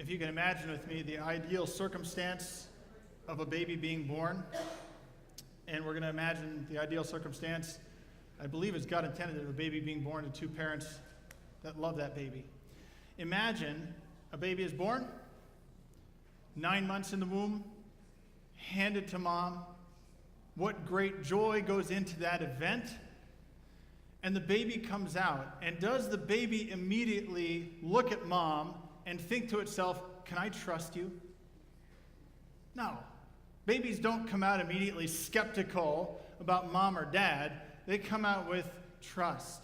if you can imagine with me the ideal circumstance of a baby being born, and we're going to imagine the ideal circumstance, I believe as God intended it, of a baby being born to two parents that love that baby. Imagine a baby is born, 9 months in the womb, handed to mom. What great joy goes into that event. And the baby comes out. And does the baby immediately look at mom and think to itself, can I trust you? No. Babies don't come out immediately skeptical about mom or dad. They come out with trust.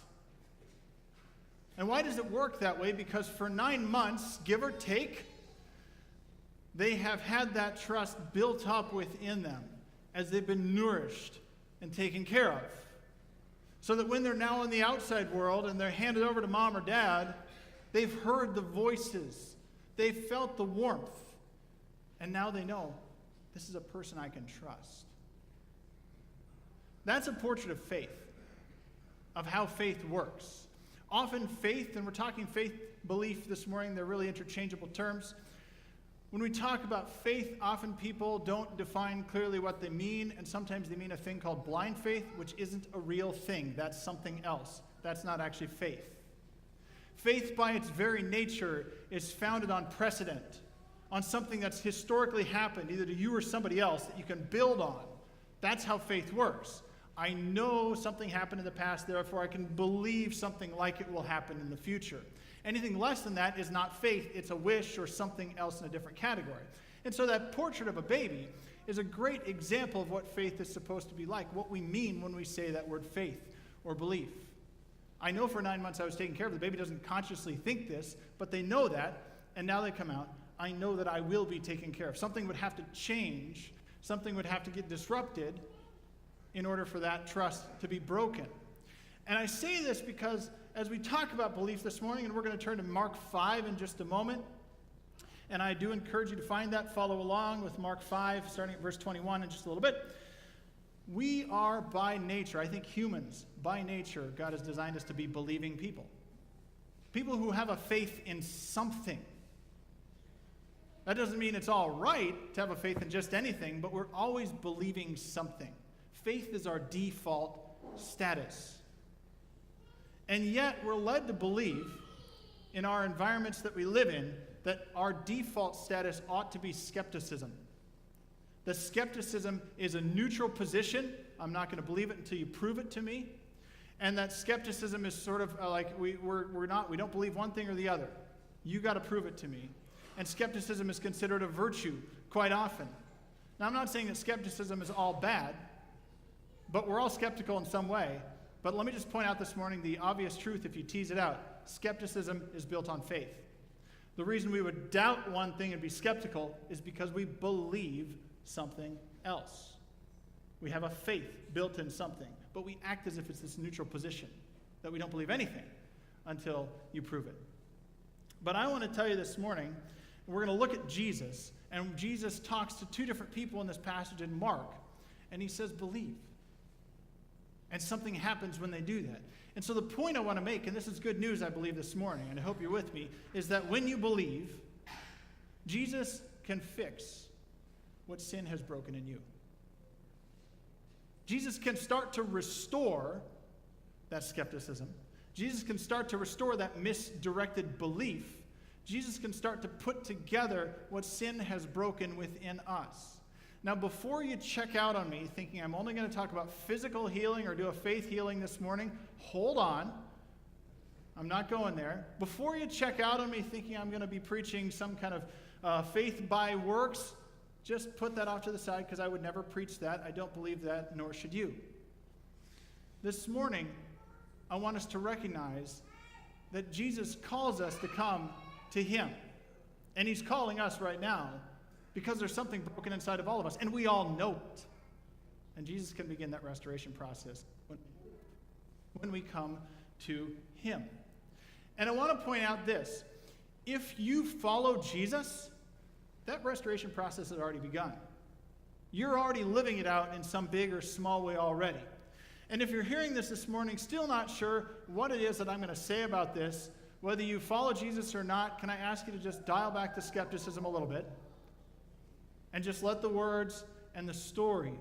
And why does it work that way? Because for 9 months, give or take, they have had that trust built up within them as they've been nourished and taken care of. So that when they're now in the outside world and they're handed over to mom or dad, they've heard the voices, they've felt the warmth, and now they know this is a person I can trust. That's a portrait of faith, of how faith works. Often faith, and we're talking faith, belief this morning, they're really interchangeable terms. When we talk about faith, often people don't define clearly what they mean, and sometimes they mean a thing called blind faith, which isn't a real thing. That's something else. That's not actually faith. Faith, by its very nature, is founded on precedent, on something that's historically happened, either to you or somebody else, that you can build on. That's how faith works. I know something happened in the past, therefore I can believe something like it will happen in the future. Anything less than that is not faith. It's a wish or something else in a different category. And so that portrait of a baby is a great example of what faith is supposed to be like, what we mean when we say that word faith or belief. I know for 9 months I was taken care of. The baby doesn't consciously think this, but they know that, and now they come out. I know that I will be taken care of. Something would have to change. Something would have to get disrupted in order for that trust to be broken. And I say this because as we talk about belief this morning, and we're going to turn to Mark 5 in just a moment, and I do encourage you to find that, follow along with Mark 5, starting at verse 21 in just a little bit. We are by nature, I think humans, by nature, God has designed us to be believing people. People who have a faith in something. That doesn't mean it's all right to have a faith in just anything, but we're always believing something. Faith is our default status. And yet we're led to believe in our environments that we live in that our default status ought to be skepticism. The skepticism is a neutral position. I'm not going to believe it until you prove it to me. And that skepticism is sort of like we don't believe one thing or the other. You got to prove it to me. And skepticism is considered a virtue quite often. Now, I'm not saying that skepticism is all bad, but we're all skeptical in some way. But let me just point out this morning the obvious truth if you tease it out. Skepticism is built on faith. The reason we would doubt one thing and be skeptical is because we believe something else. We have a faith built in something, but we act as if it's this neutral position, that we don't believe anything until you prove it. But I want to tell you this morning, we're going to look at Jesus, and Jesus talks to two different people in this passage in Mark, and he says, believe. And something happens when they do that. And so the point I want to make, and this is good news, I believe, this morning, and I hope you're with me, is that when you believe, Jesus can fix what sin has broken in you. Jesus can start to restore that skepticism. Jesus can start to restore that misdirected belief. Jesus can start to put together what sin has broken within us. Now, before you check out on me thinking I'm only going to talk about physical healing or do a faith healing this morning, hold on. I'm not going there. Before you check out on me thinking I'm going to be preaching some kind of faith by works, just put that off to the side because I would never preach that. I don't believe that, nor should you. This morning, I want us to recognize that Jesus calls us to come to him. And he's calling us right now because there's something broken inside of all of us, and we all know it. And Jesus can begin that restoration process when we come to him. And I want to point out this. If you follow Jesus, that restoration process has already begun. You're already living it out in some big or small way already. And if you're hearing this morning, still not sure what it is that I'm going to say about this, Whether you follow Jesus or not, can I ask you to just dial back the skepticism a little bit and just let the words and the story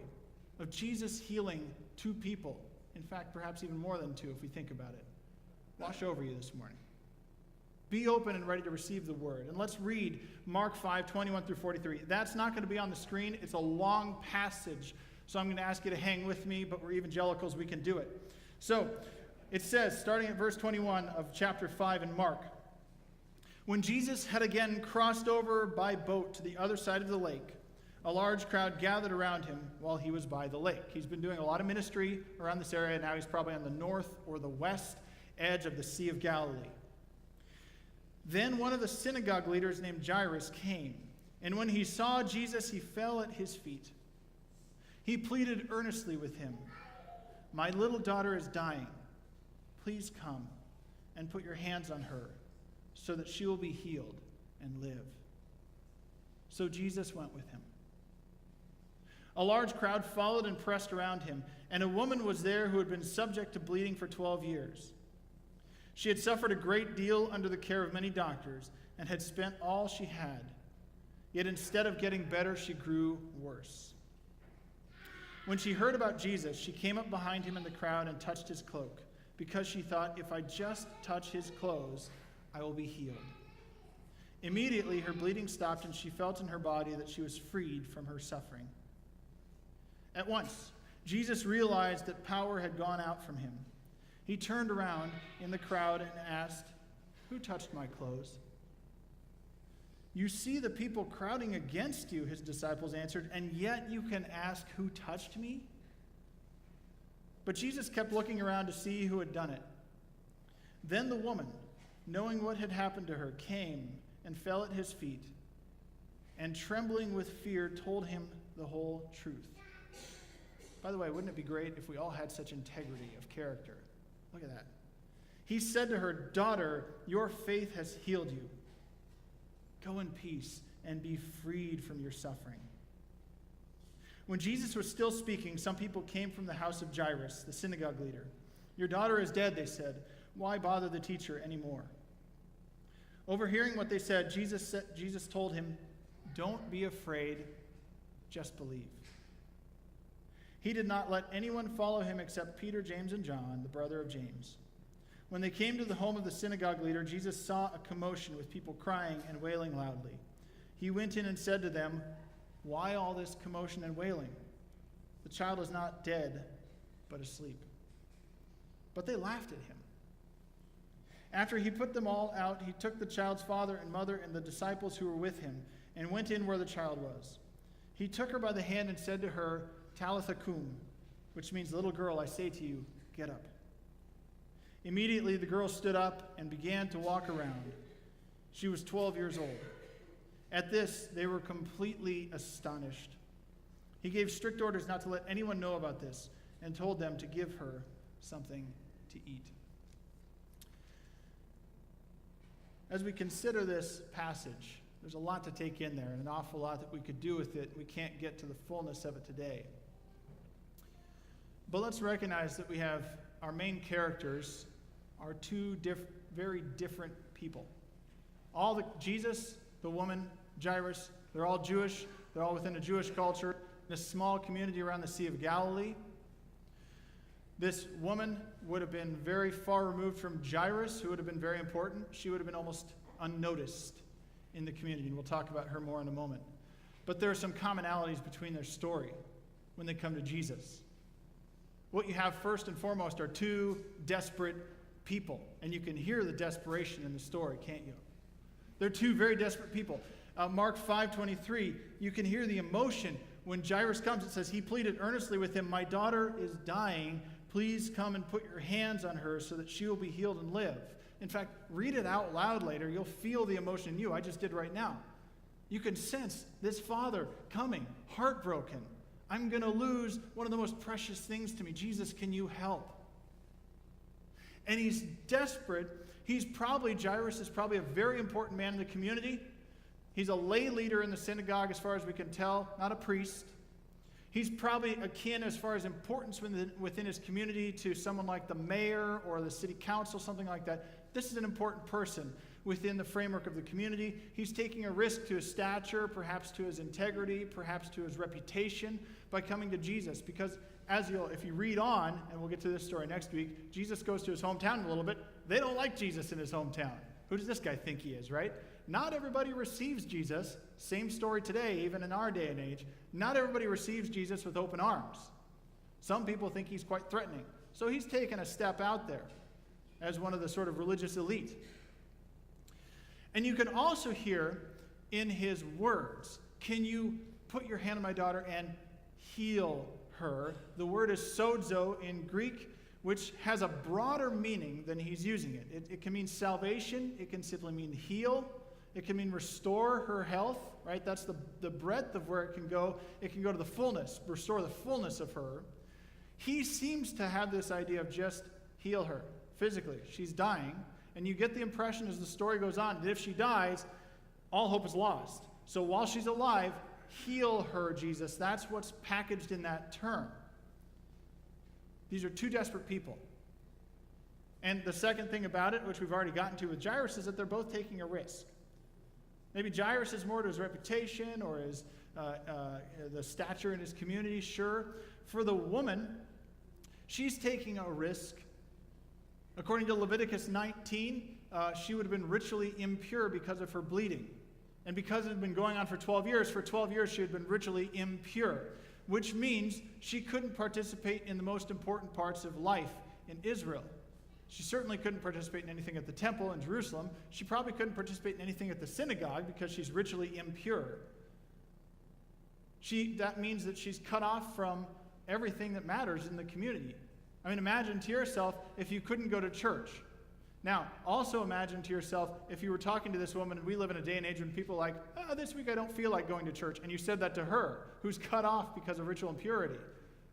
of Jesus healing two people, in fact, perhaps even more than two if we think about it, wash over you this morning. Be open and ready to receive the word. And let's read Mark 5:21 through 43. That's not going to be on the screen. It's a long passage, so I'm going to ask you to hang with me, but we're evangelicals, we can do it. So it says, starting at verse 21 of chapter 5 in Mark, when Jesus had again crossed over by boat to the other side of the lake, a large crowd gathered around him while he was by the lake. He's been doing a lot of ministry around this area. Now he's probably on the north or the west edge of the Sea of Galilee. Then one of the synagogue leaders named Jairus came, and when he saw Jesus, he fell at his feet. He pleaded earnestly with him, "My little daughter is dying. Please come and put your hands on her so that she will be healed and live." So Jesus went with him. A large crowd followed and pressed around him, and a woman was there who had been subject to bleeding for 12 years. She had suffered a great deal under the care of many doctors and had spent all she had. Yet instead of getting better, she grew worse. When she heard about Jesus, she came up behind him in the crowd and touched his cloak, because she thought, "If I just touch his clothes, I will be healed." Immediately her bleeding stopped, and she felt in her body that she was freed from her suffering. At once, Jesus realized that power had gone out from him. He turned around in the crowd and asked, "Who touched my clothes?" "You see the people crowding against you," his disciples answered, "and yet you can ask, 'Who touched me?'" But Jesus kept looking around to see who had done it. Then the woman, knowing what had happened to her, came and fell at his feet, and trembling with fear told him the whole truth. By the way, wouldn't it be great if we all had such integrity of character? Look at that. He said to her, "Daughter, your faith has healed you. Go in peace and be freed from your suffering." When Jesus was still speaking, some people came from the house of Jairus, the synagogue leader. "Your daughter is dead," they said. "Why bother the teacher anymore?" Overhearing what they said, Jesus told him, "Don't be afraid, just believe." He did not let anyone follow him except Peter, James, and John, the brother of James. When they came to the home of the synagogue leader, Jesus saw a commotion with people crying and wailing loudly. He went in and said to them, "Why all this commotion and wailing? The child is not dead, but asleep." But they laughed at him. After he put them all out, he took the child's father and mother and the disciples who were with him and went in where the child was. He took her by the hand and said to her, "Talitha cum," which means, "Little girl, I say to you, get up." Immediately the girl stood up and began to walk around. She was 12 years old. At this, they were completely astonished. He gave strict orders not to let anyone know about this and told them to give her something to eat. As we consider this passage, there's a lot to take in there and an awful lot that we could do with it. We can't get to the fullness of it today. But let's recognize that we have our main characters are two very different people. Jesus, the woman, Jairus, they're all Jewish. They're all within a Jewish culture in a small community around the Sea of Galilee. This woman would have been very far removed from Jairus, who would have been very important. She would have been almost unnoticed in the community, and we'll talk about her more in a moment. But there are some commonalities between their story when they come to Jesus. What you have first and foremost are two desperate people, and you can hear the desperation in the story, can't you? They're two very desperate people. Mark 5:23, you can hear the emotion when Jairus comes. It says, he pleaded earnestly with him, "My daughter is dying. Please come and put your hands on her so that she will be healed and live." In fact, read it out loud later. You'll feel the emotion in you. I just did right now. You can sense this father coming, heartbroken. I'm going to lose one of the most precious things to me. Jesus, can you help? And he's desperate. Jairus is probably a very important man in the community. He's a lay leader in the synagogue as far as we can tell, not a priest. He's probably akin as far as importance within his community to someone like the mayor or the city council, something like that. this is an important person within the framework of the community. He's taking a risk to his stature, perhaps to his integrity, perhaps to his reputation by coming to Jesus. Because if you read on, and we'll get to this story next week, Jesus goes to his hometown a little bit. They don't like Jesus in his hometown. Who does this guy think he is, right? Not everybody receives Jesus. Same story today, even in our day and age. Not everybody receives Jesus with open arms. Some people think he's quite threatening. So he's taken a step out there as one of the sort of religious elite. And you can also hear in his words, can you put your hand on my daughter and heal her? The word is sozo in Greek, which has a broader meaning than he's using it. It can mean salvation. It can simply mean heal. It can mean restore her health, right? That's the breadth of where it can go. It can go to the fullness, restore the fullness of her. He seems to have this idea of just heal her physically. She's dying. And you get the impression as the story goes on that if she dies, all hope is lost. So while she's alive, heal her, Jesus. That's what's packaged in that term. These are two desperate people. And the second thing about it, which we've already gotten to with Jairus, is that they're both taking a risk. Maybe Jairus is more to his reputation or his the stature in his community, sure. For the woman, she's taking a risk. According to Leviticus 19, she would have been ritually impure because of her bleeding. And because it had been going on for 12 years she had been ritually impure, which means she couldn't participate in the most important parts of life in Israel. She certainly couldn't participate in anything at the temple in Jerusalem. She probably couldn't participate in anything at the synagogue because she's ritually impure. That means that she's cut off from everything that matters in the community. I mean, imagine to yourself if you couldn't go to church. Now, also imagine to yourself if you were talking to this woman, and we live in a day and age when people are like, this week I don't feel like going to church, and you said that to her, who's cut off because of ritual impurity.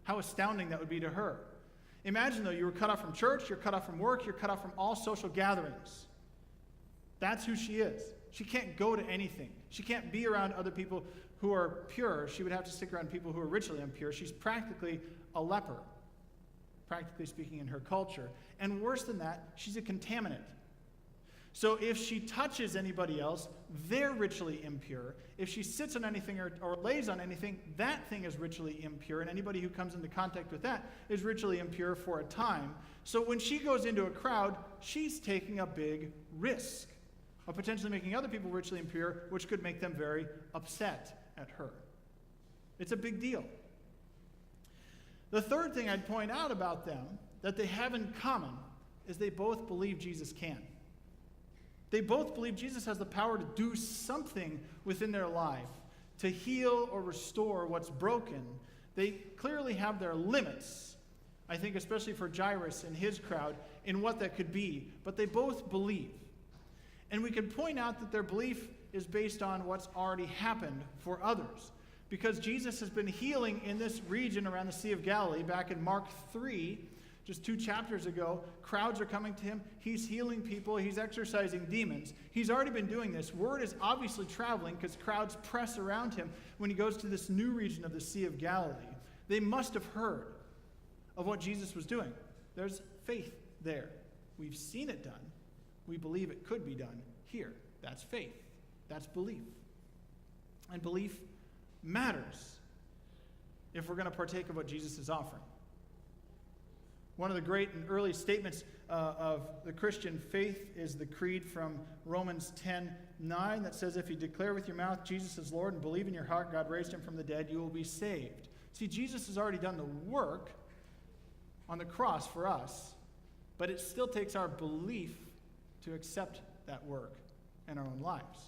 How astounding that would be to her. Imagine, though, you were cut off from church, you're cut off from work, you're cut off from all social gatherings. That's who she is. She can't go to anything. She can't be around other people who are pure. She would have to stick around people who are ritually impure. She's practically a leper, practically speaking, in her culture. And worse than that, she's a contaminant. So if she touches anybody else, they're ritually impure. If she sits on anything or lays on anything, that thing is ritually impure. And anybody who comes into contact with that is ritually impure for a time. So when she goes into a crowd, she's taking a big risk of potentially making other people ritually impure, which could make them very upset at her. It's a big deal. The third thing I'd point out about them that they have in common is they both believe Jesus can. They both believe Jesus has the power to do something within their life, to heal or restore what's broken. They clearly have their limits, I think especially for Jairus and his crowd, in what that could be. But they both believe. And we can point out that their belief is based on what's already happened for others. Because Jesus has been healing in this region around the Sea of Galilee. Back in Mark 3, just 2 chapters ago, crowds are coming to him. He's healing people. He's exorcising demons. He's already been doing this. Word is obviously traveling because crowds press around him when he goes to this new region of the Sea of Galilee. They must have heard of what Jesus was doing. There's faith there. We've seen it done. We believe it could be done here. That's faith. That's belief. And belief matters if we're going to partake of what Jesus is offering. One of the great and early statements of the Christian faith is the creed from Romans 10:9 that says, if you declare with your mouth Jesus is Lord and believe in your heart God raised him from the dead, you will be saved. See, Jesus has already done the work on the cross for us, but it still takes our belief to accept that work in our own lives.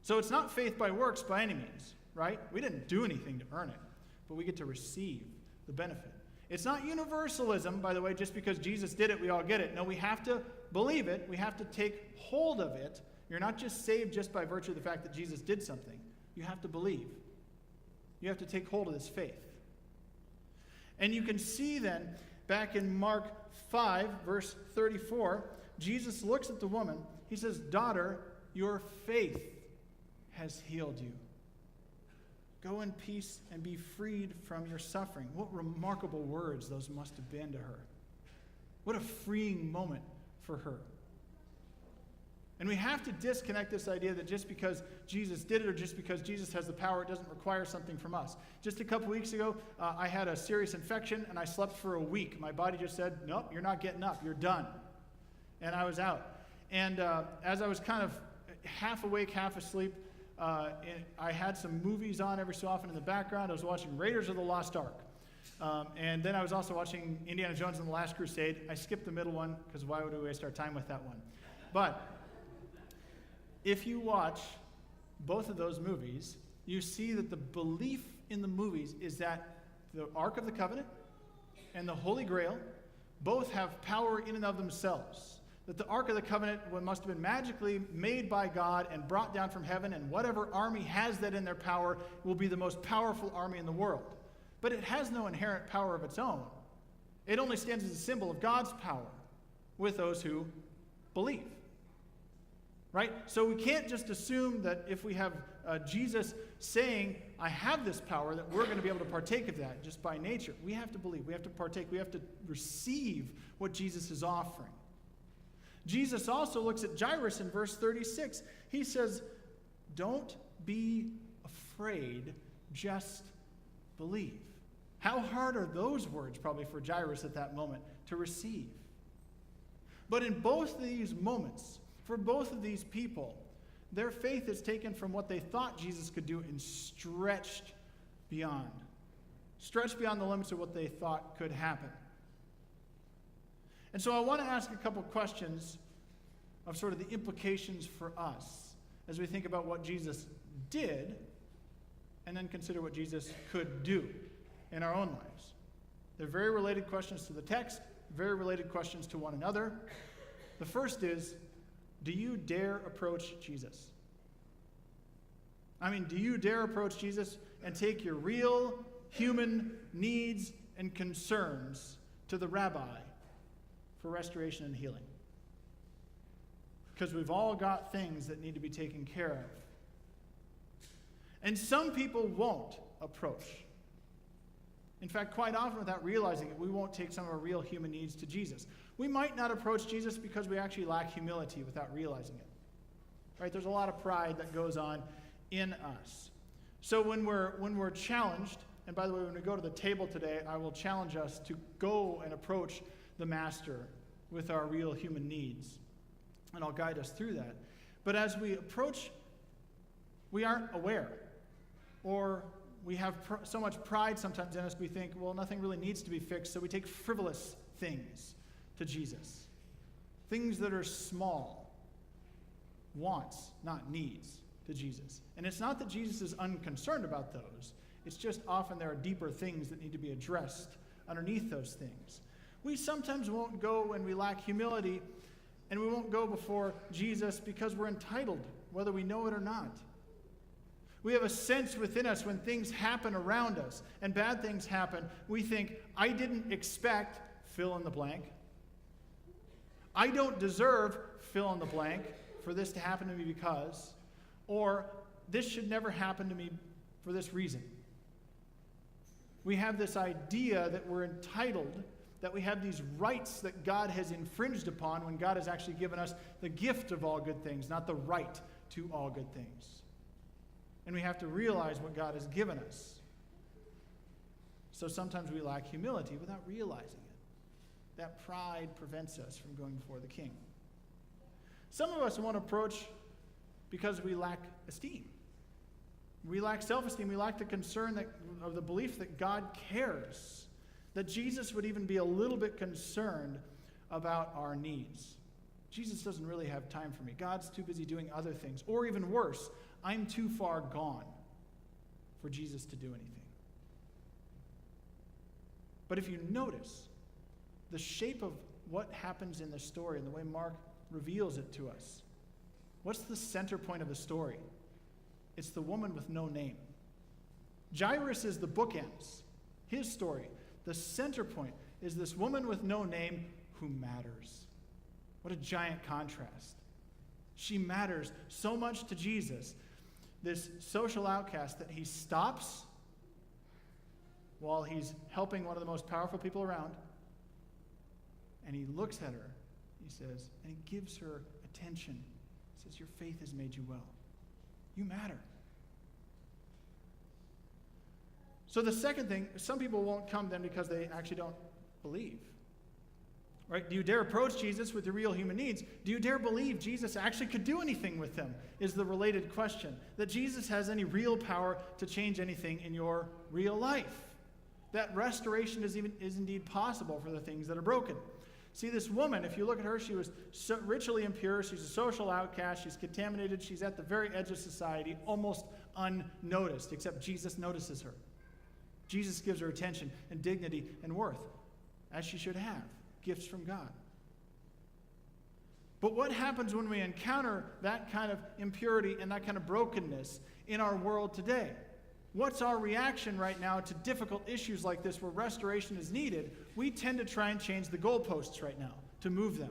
So it's not faith by works by any means, right? We didn't do anything to earn it, but we get to receive the benefit. It's not universalism, by the way, just because Jesus did it, we all get it. No, we have to believe it. We have to take hold of it. You're not just saved just by virtue of the fact that Jesus did something. You have to believe. You have to take hold of this faith. And you can see then, back in Mark 5, verse 34, Jesus looks at the woman. He says, daughter, your faith has healed you. Go in peace and be freed from your suffering. What remarkable words those must have been to her. What a freeing moment for her. And we have to disconnect this idea that just because Jesus did it or just because Jesus has the power, it doesn't require something from us. Just a couple weeks ago, I had a serious infection and I slept for a week. My body just said, nope, you're not getting up. You're done. And I was out. And as I was kind of half awake, half asleep, I had some movies on every so often in the background. I was watching Raiders of the Lost Ark. And then I was also watching Indiana Jones and the Last Crusade. I skipped the middle one because why would we waste our time with that one? But if you watch both of those movies, you see that the belief in the movies is that the Ark of the Covenant and the Holy Grail both have power in and of themselves. That the Ark of the Covenant must have been magically made by God and brought down from heaven, and whatever army has that in their power will be the most powerful army in the world. But it has no inherent power of its own. It only stands as a symbol of God's power with those who believe. Right? So we can't just assume that if we have Jesus saying, I have this power, that we're going to be able to partake of that just by nature. We have to believe. We have to partake. We have to receive what Jesus is offering. Jesus also looks at Jairus in verse 36. He says, don't be afraid, just believe. How hard are those words probably for Jairus at that moment to receive? But in both of these moments, for both of these people, their faith is taken from what they thought Jesus could do and stretched beyond the limits of what they thought could happen. And so I want to ask a couple questions of sort of the implications for us as we think about what Jesus did and then consider what Jesus could do in our own lives. They're very related questions to the text, very related questions to one another. The first is, do you dare approach Jesus? I mean, do you dare approach Jesus and take your real human needs and concerns to the rabbi for restoration and healing? Because we've all got things that need to be taken care of. And some people won't approach. In fact, quite often without realizing it, we won't take some of our real human needs to Jesus. We might not approach Jesus because we actually lack humility without realizing it. Right? There's a lot of pride that goes on in us. So when we're challenged, and by the way, when we go to the table today, I will challenge us to go and approach the Master with our real human needs. And I'll guide us through that. But as we approach, we aren't aware. Or we have so much pride sometimes in us, we think, well, nothing really needs to be fixed, so we take frivolous things to Jesus. Things that are small, wants, not needs, to Jesus. And it's not that Jesus is unconcerned about those. It's just often there are deeper things that need to be addressed underneath those things. We sometimes won't go when we lack humility, and we won't go before Jesus because we're entitled, whether we know it or not. We have a sense within us when things happen around us and bad things happen, we think, I didn't expect, fill in the blank. I don't deserve, fill in the blank, for this to happen to me because, or this should never happen to me for this reason. We have this idea that we're entitled, that we have these rights that God has infringed upon when God has actually given us the gift of all good things, not the right to all good things. And we have to realize what God has given us. So sometimes we lack humility without realizing it. That pride prevents us from going before the King. Some of us won't approach because we lack esteem. We lack self-esteem. We lack the concern of the belief that God cares, that Jesus would even be a little bit concerned about our needs. Jesus doesn't really have time for me. God's too busy doing other things. Or even worse, I'm too far gone for Jesus to do anything. But if you notice, the shape of what happens in the story and the way Mark reveals it to us, what's the center point of the story? It's the woman with no name. Jairus is the bookends, his story. The center point is this woman with no name who matters. What a giant contrast. She matters so much to Jesus, this social outcast, that he stops while he's helping one of the most powerful people around, and he looks at her, he says, and he gives her attention. He says, your faith has made you well. You matter. So the second thing, some people won't come then because they actually don't believe. Right? Do you dare approach Jesus with your real human needs? Do you dare believe Jesus actually could do anything with them? Is the related question. That Jesus has any real power to change anything in your real life. That restoration is indeed possible for the things that are broken. See, this woman, if you look at her, she was ritually impure. She's a social outcast. She's contaminated. She's at the very edge of society, almost unnoticed, except Jesus notices her. Jesus gives her attention and dignity and worth, as she should have. Gifts from God. But what happens when we encounter that kind of impurity and that kind of brokenness in our world today? What's our reaction right now to difficult issues like this where restoration is needed? We tend to try and change the goalposts right now to move them.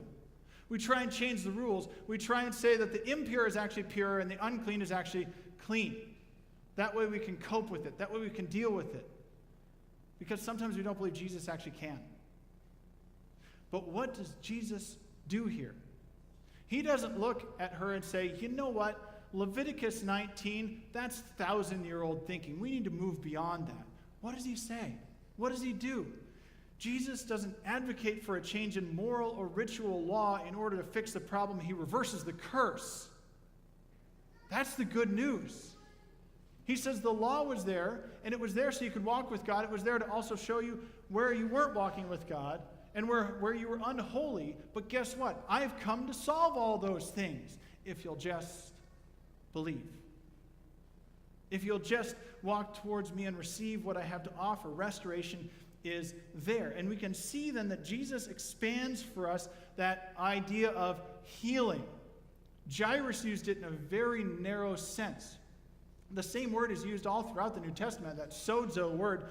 We try and change the rules. We try and say that the impure is actually pure and the unclean is actually clean. That way we can cope with it. That way we can deal with it. Because sometimes we don't believe Jesus actually can. But what does Jesus do here? He doesn't look at her and say, you know what, Leviticus 19, that's 1,000-year-old thinking. We need to move beyond that. What does he say? What does he do? Jesus doesn't advocate for a change in moral or ritual law in order to fix the problem. He reverses the curse. That's the good news. He says the law was there, and it was there so you could walk with God. It was there to also show you where you weren't walking with God, and where you were unholy. But guess what? I've come to solve all those things if you'll just believe. If you'll just walk towards me and receive what I have to offer, restoration is there. And we can see then that Jesus expands for us that idea of healing. Jairus used it in a very narrow sense. The same word is used all throughout the New Testament, that sozo word.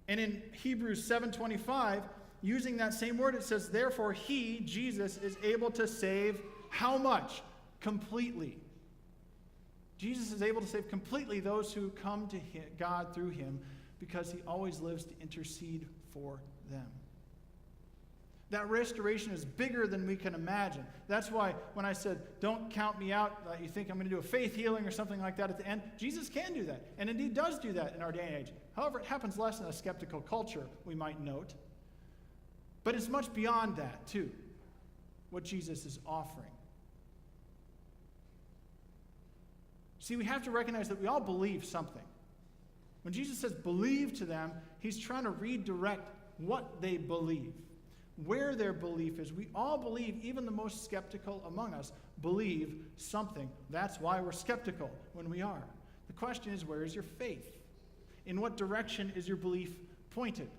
And in Hebrews 7:25, using that same word, it says, therefore he, Jesus, is able to save how much? Completely. Jesus is able to save completely those who come to God through him because he always lives to intercede for them. That restoration is bigger than we can imagine. That's why when I said, don't count me out, you think I'm going to do a faith healing or something like that at the end, Jesus can do that, and indeed does do that in our day and age. However, it happens less in a skeptical culture, we might note. But it's much beyond that, too, what Jesus is offering. See, we have to recognize that we all believe something. When Jesus says believe to them, he's trying to redirect what they believe, where their belief is. We all believe, even the most skeptical among us, believe something. That's why we're skeptical when we are. The question is, where is your faith? In what direction is your belief pointed?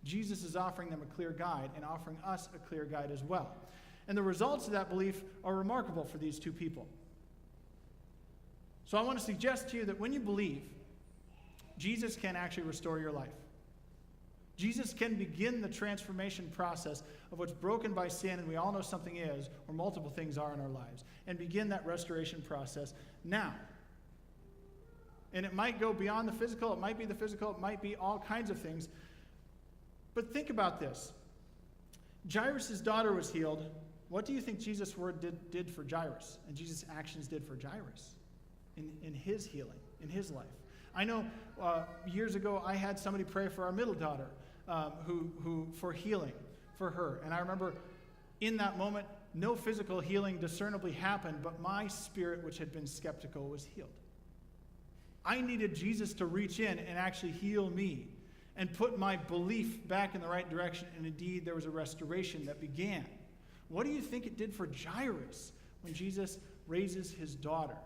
Jesus is offering them a clear guide and offering us a clear guide as well. And the results of that belief are remarkable for these two people. So I want to suggest to you that when you believe, Jesus can actually restore your life. Jesus can begin the transformation process of what's broken by sin, and we all know something is, or multiple things are in our lives, and begin that restoration process now. And it might go beyond the physical, it might be the physical, it might be all kinds of things. But think about this. Jairus' daughter was healed. What do you think Jesus' word did for Jairus, and Jesus' actions did for Jairus in his healing, in his life? I know years ago I had somebody pray for our middle daughter who for healing for her. And I remember in that moment, no physical healing discernibly happened, but my spirit, which had been skeptical, was healed. I needed Jesus to reach in and actually heal me and put my belief back in the right direction. And indeed, there was a restoration that began. What do you think it did for Jairus when Jesus raises his daughter?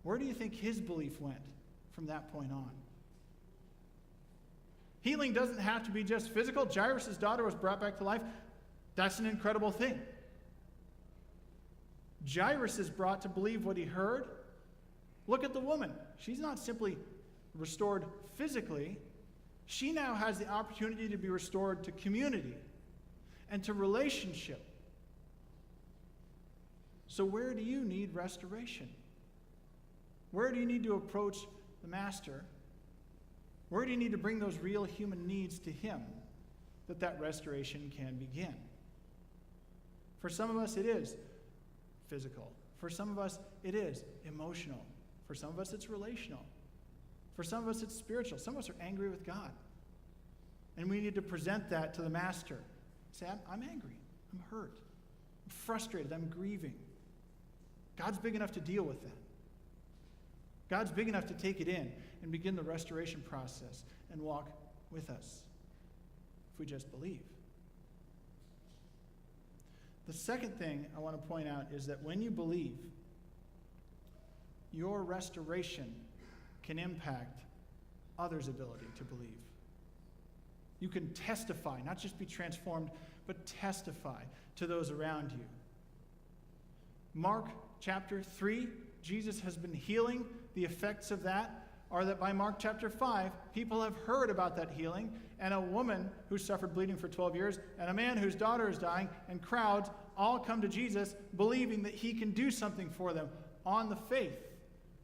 Where do you think his belief went from that point on? Healing doesn't have to be just physical. Jairus' daughter was brought back to life. That's an incredible thing. Jairus is brought to believe what he heard. Look at the woman. She's not simply restored physically. She now has the opportunity to be restored to community and to relationship. So where do you need restoration? Where do you need to approach the Master? Where do you need to bring those real human needs to him that restoration can begin? For some of us it is physical. For some of us, it is emotional. For some of us, it's relational. For some of us, it's spiritual. Some of us are angry with God. And we need to present that to the Master. Say, I'm angry. I'm hurt. I'm frustrated. I'm grieving. God's big enough to deal with that. God's big enough to take it in and begin the restoration process and walk with us if we just believe. The second thing I want to point out is that when you believe, your restoration can impact others' ability to believe. You can testify, not just be transformed, but testify to those around you. Mark chapter 3, Jesus has been healing. The effects of that are that by Mark chapter 5, people have heard about that healing, and a woman who suffered bleeding for 12 years, and a man whose daughter is dying, and crowds all come to Jesus believing that he can do something for them on the faith,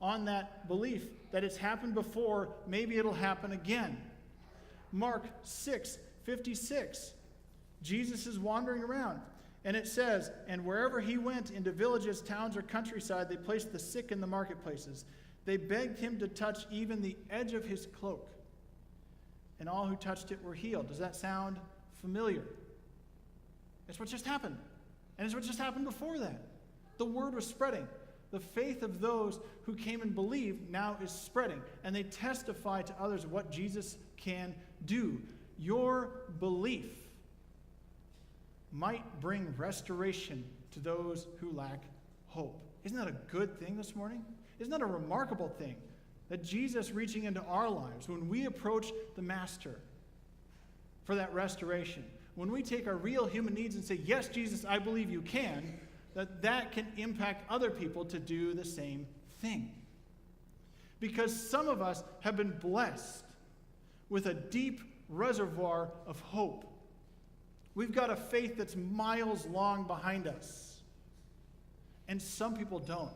on that belief that it's happened before, maybe it'll happen again. Mark 6:56, Jesus is wandering around, and it says, and wherever he went, into villages, towns, or countryside, they placed the sick in the marketplaces. They begged him to touch even the edge of his cloak, and all who touched it were healed. Does that sound familiar? It's what just happened, and it's what just happened before that. The word was spreading. The faith of those who came and believed now is spreading, and they testify to others what Jesus can do. Your belief might bring restoration to those who lack hope. Isn't that a good thing this morning? Isn't that a remarkable thing? That Jesus reaching into our lives, when we approach the Master for that restoration, when we take our real human needs and say, yes, Jesus, I believe you can, that can impact other people to do the same thing. Because some of us have been blessed with a deep reservoir of hope. We've got a faith that's miles long behind us. And some people don't.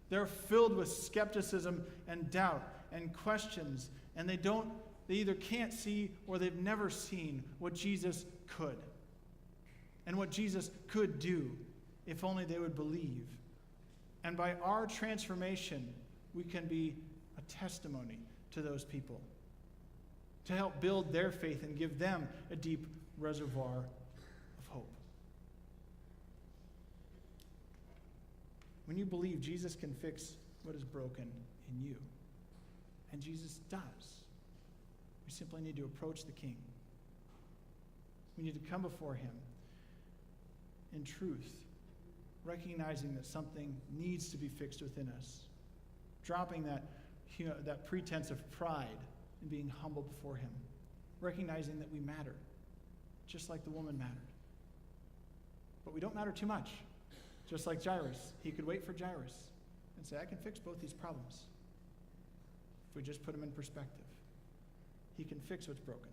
They're filled with skepticism and doubt and questions, and they either can't see or they've never seen what Jesus could and what Jesus could do if only they would believe. And by our transformation, we can be a testimony to those people, to help build their faith and give them a deep reservoir of hope. When you believe, Jesus can fix what is broken in you. And Jesus does. We simply need to approach the King. We need to come before him in truth, recognizing that something needs to be fixed within us, dropping that pretense of pride and being humble before him, recognizing that we matter, just like the woman mattered. But we don't matter too much. Just like Jairus, he could wait for Jairus and say, I can fix both these problems. If we just put them in perspective, he can fix what's broken.